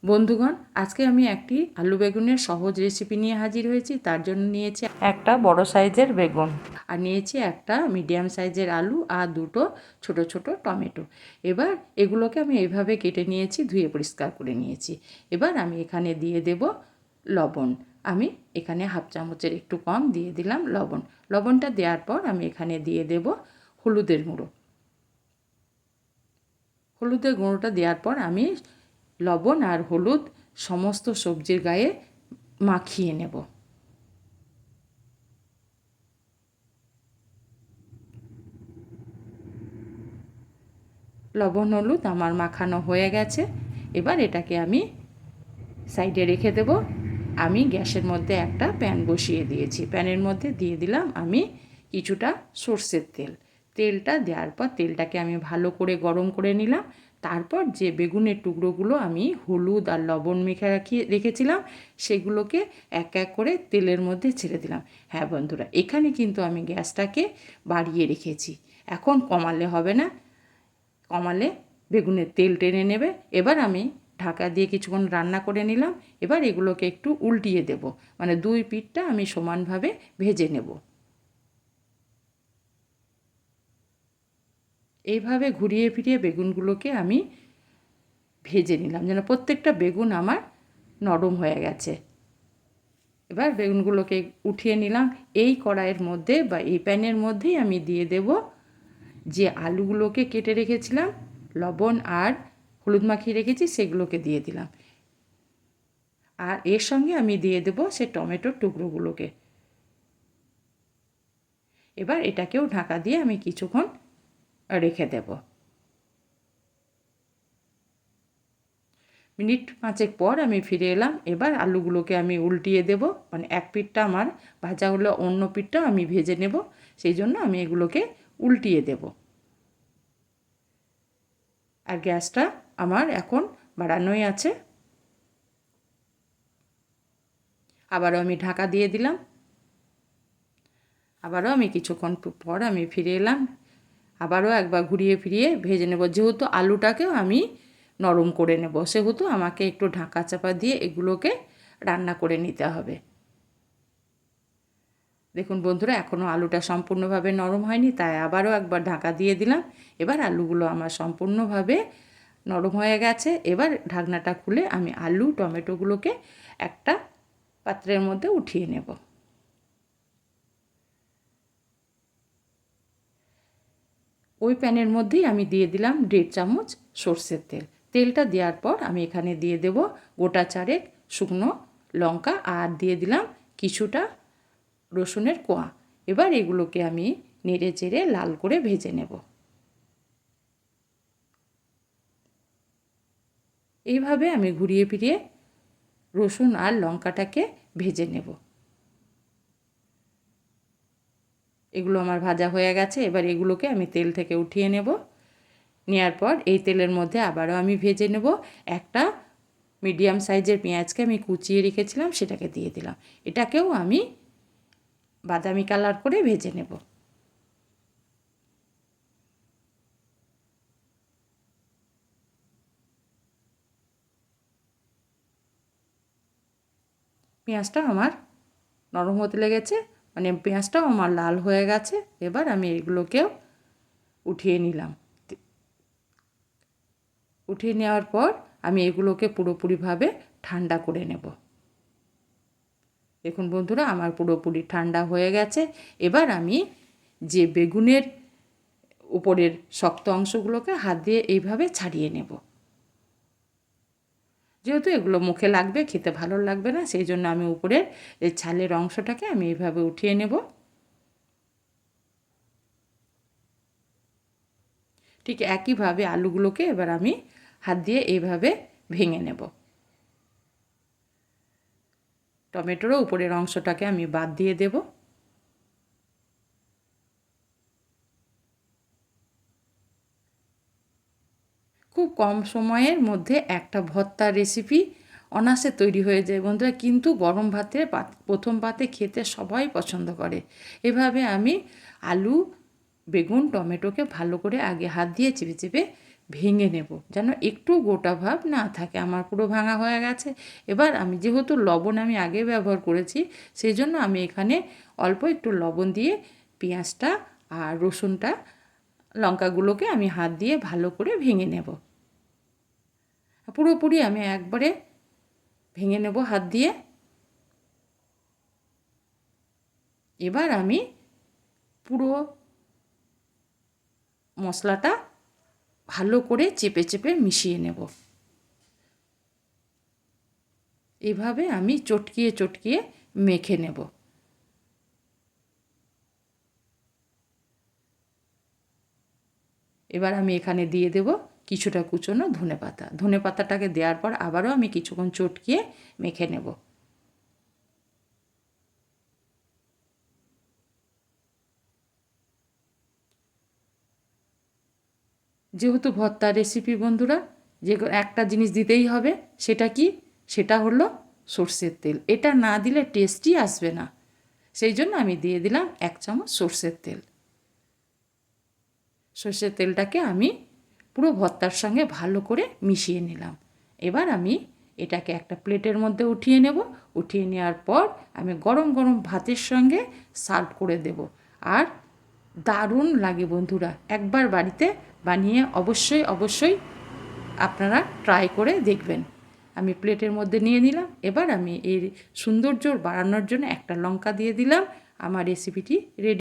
বন্ধুগণ, আজকে আমি একটি আলু বেগুনের সহজ রেসিপি নিয়ে হাজির হয়েছি। তার জন্য নিয়েছি একটা বড় সাইজের বেগুন, আর নিয়েছি একটা মিডিয়াম সাইজের আলু, আর দুটো ছোট ছোট টমেটো। এবার এগুলোকে আমি এইভাবে কেটে নিয়েছি, ধুয়ে পরিষ্কার করে নিয়েছি। এবার আমি এখানে দিয়ে দেব লবণ। আমি এখানে হাফ চামচের একটু কম দিয়ে দিলাম লবণ। লবণটা দেওয়ার পর আমি এখানে দিয়ে দেব হলুদের গুঁড়ো। হলুদের গুঁড়োটা দেওয়ার পর আমি লবণ আর হলুদ সমস্ত সবজির গায়ে মাখিয়ে নেব। লবণ হলুদ আমার মাখানো হয়ে গেছে। এবার এটাকে আমি সাইডে রেখে দেব। আমি গ্যাসের মধ্যে একটা প্যান বসিয়ে দিয়েছি। প্যানের মধ্যে দিয়ে দিলাম আমি কিছুটা সর্ষের তেল। তেলটা দেওয়ার পর তেলটাকে আমি ভালো করে গরম করে নিলাম। তারপর যে বেগুনের টুকরোগুলো আমি হলুদ আর লবণ মেখে রেখেছিলাম, সেগুলোকে এক এক করে তেলের মধ্যে ছেড়ে দিলাম। হ্যাঁ বন্ধুরা, এখানে কিন্তু আমি গ্যাসটাকে বাড়িয়ে রেখেছি। এখন কমালে হবে না, কমালে বেগুনের তেল টেনে নেবে। এবার আমি ঢাকা দিয়ে কিছুক্ষণ রান্না করে নিলাম। এবার এগুলোকে একটু উল্টিয়ে দেব, মানে দুই পিঠটা আমি সমানভাবে ভেজে নেব। এইভাবে ঘুরিয়ে ফিরিয়ে বেগুনগুলোকে আমি ভেজে নিলাম, যেন প্রত্যেকটা বেগুন আমার নরম হয়ে গেছে। এবার বেগুনগুলোকে উঠিয়ে নিলাম। এই কড়াইয়ের মধ্যে বা এই প্যানের মধ্যেই আমি দিয়ে দেব যে আলুগুলোকে কেটে রেখেছিলাম, লবণ আর হলুদ মাখিয়ে রেখেছি, সেগুলোকে দিয়ে দিলাম। আর এর সঙ্গে আমি দিয়ে দেব সে টমেটোর টুকরোগুলোকে। এবার এটাকেও ঢাকা দিয়ে আমি কিছুক্ষণ রেখে দেব। মিনিট 5 পর আমি ফিরে এলাম। এবার আলুগুলোকে আমি উল্টিয়ে দেব, মানে এক পিঠটা আমার ভাজা হলে অন্য পিঠটাও আমি ভেজে নেব, সেই জন্য আমি এগুলোকে উল্টিয়ে দেব। আর গ্যাসটা আমার এখন বাড়ানোই আছে। আবারও আমি ঢাকা দিয়ে দিলাম। আবারও আমি কিছুক্ষণ পর আমি ফিরে এলাম। আবারও একবার ঘুরিয়ে ফিরিয়ে ভেজে নেব। যেহেতু আলুটাকেও আমি নরম করে নেব, সেহেতু আমাকে একটু ঢাকা চাপা দিয়ে এগুলোকে রান্না করে নিতে হবে। দেখুন বন্ধুরা, এখনও আলুটা সম্পূর্ণভাবে নরম হয়নি, তাই আবারও একবার ঢাকা দিয়ে দিলাম। এবার আলুগুলো আমার সম্পূর্ণভাবে নরম হয়ে গেছে। এবার ঢাকনাটা খুলে আমি আলু টমেটোগুলোকে একটা পাত্রের মধ্যে উঠিয়ে নেব। ওই প্যানের মধ্যেই আমি দিয়ে দিলাম 1.5 চামচ সর্ষের তেল। তেলটা দেওয়ার পর আমি এখানে দিয়ে দেব গোটা 4 শুকনো লঙ্কা, আর দিয়ে দিলাম কিছুটা রসুনের কোয়া। এবার এগুলোকে আমি নেড়ে চেড়ে লাল করে ভেজে নেব। এইভাবে আমি ঘুরিয়ে ফিরিয়ে রসুন আর লঙ্কাটাকে ভেজে নেব। এগুলো আমার ভাজা হয়ে গেছে। এবার এগুলোকে আমি তেল থেকে উঠিয়ে নেব। নেওয়ার পর এই তেলের মধ্যে আবারও আমি ভেজে নেব একটা মিডিয়াম সাইজের পেঁয়াজকে আমি কুচিয়ে রেখেছিলাম, সেটাকে দিয়ে দিলাম। এটাকেও আমি বাদামি কালার করে ভেজে নেব। পেঁয়াজটা আমার নরম হতে লেগেছে, মানে পেঁয়াজটাও আমার লাল হয়ে গেছে। এবার আমি এগুলোকেও উঠিয়ে নিলাম। উঠিয়ে নেওয়ার পর আমি এগুলোকে পুরোপুরিভাবে ঠান্ডা করে নেব। দেখুন বন্ধুরা, আমার পুরোপুরি ঠান্ডা হয়ে গেছে। এবার আমি যে বেগুনের উপরের শক্ত অংশগুলোকে হাত দিয়ে এইভাবে ছাড়িয়ে নেব। যেহেতু এগুলো মুখে লাগবে, খেতে ভালো লাগবে না, সেই জন্য আমি উপরের এই ছালের অংশটাকে আমি এইভাবে উঠিয়ে নেব। ঠিক একইভাবে আলুগুলোকে এবার আমি হাত দিয়ে এইভাবে ভেঙে নেব। টমেটোরও উপরের অংশটাকে আমি বাদ দিয়ে দেব। খুব কম সময়ের মধ্যে একটা ভর্তার রেসিপি অনায়াসে তৈরি হয়ে যায় বন্ধুরা, কিন্তু গরম ভাতে প্রথম পাতে খেতে সবাই পছন্দ করে। এভাবে আমি আলু বেগুন টমেটোকে ভালো করে আগে হাত দিয়ে চেপে চেপে ভেঙে নেব, যেন একটু গোটা ভাব না থাকে। আমার পুরো ভাঙা হয়ে গেছে। এবার আমি যেহেতু লবণ আমি আগে ব্যবহার করেছি, সেই জন্য আমি এখানে অল্প একটু লবণ দিয়ে পেঁয়াজটা আর রসুনটা, লঙ্কাগুলোকে আমি হাত দিয়ে ভালো করে ভেঙে নেব। পুরোপুরি আমি একবারে ভেঙে নেব হাত দিয়ে। এবার আমি পুরো মশলাটা ভালো করে চেপে চেপে মিশিয়ে নেব। এভাবে আমি চটকিয়ে চটকিয়ে মেখে নেব। এবার আমি এখানে দিয়ে দেব কিছুটা কুচনো ধনেপাতা। ধনেপাতাটাকে দেওয়ার পর আবারও আমি কিছুক্ষণ চটকিয়ে মেখে নেব। যেহেতু ভর্তার রেসিপি বন্ধুরা, যে একটা জিনিস দিতেই হবে, সেটা কি? সেটা হলো সর্ষের তেল। এটা না দিলে টেস্টই আসবে না। সেই জন্য আমি দিয়ে দিলাম 1 চামচ সর্ষের তেল। সর্ষের তেলটাকে আমি পুরো ভর্তার সঙ্গে ভালো করে মিশিয়ে নিলাম। এবার আমি এটাকে একটা প্লেটের মধ্যে উঠিয়ে নেব। উঠিয়ে নেওয়ার পর আমি গরম গরম ভাতের সঙ্গে সার্ভ করে দেব। আর দারুণ লাগে বন্ধুরা। একবার বাড়িতে বানিয়ে অবশ্যই অবশ্যই আপনারা ট্রাই করে দেখবেন। আমি প্লেটের মধ্যে নিয়ে নিলাম। এবার আমি এর সৌন্দর্য বাড়ানোর জন্য একটা লঙ্কা দিয়ে দিলাম। আমার রেসিপিটি রেডি।